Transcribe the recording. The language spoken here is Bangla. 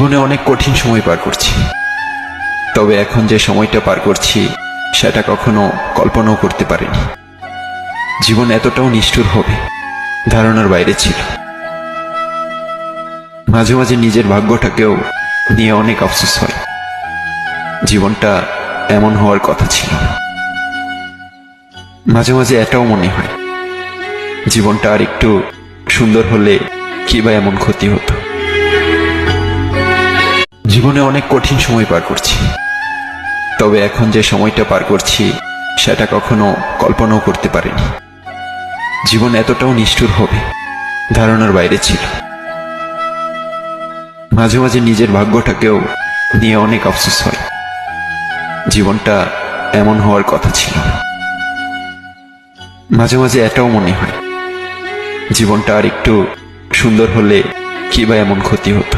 জীবনে অনেক কঠিন সময় পার করছি, তবে এখন যে সময়টা পার করছি সেটা কখনো কল্পনাও করতে পারিনি। জীবন এতটাও নিষ্ঠুর হবে ধারণার বাইরে ছিল। মাঝে মাঝে নিজের ভাগ্যটাকেও নিয়ে অনেক আফসোস হয়। জীবনটা এমন হওয়ার কথা ছিল না। মাঝে মাঝে এটাও মনে হয় জীবনটা আর একটু সুন্দর হলে কি বা এমন ক্ষতি হতো। জীবনে অনেক কঠিন সময় পার করছি, তবে এখন যে সময়টা পার করছি সেটা কখনো কল্পনাও করতে পারিনি। জীবন এতটাও নিষ্ঠুর হবে ধারণার বাইরে ছিল। মাঝে মাঝে নিজের ভাগ্যটাকেও নিয়ে অনেক আফসোস হয়। জীবনটা এমন হওয়ার কথা ছিল না। মাঝে মাঝে এটাও মনে হয় জীবনটা আর একটু সুন্দর হলে কি বা এমন ক্ষতি হতো।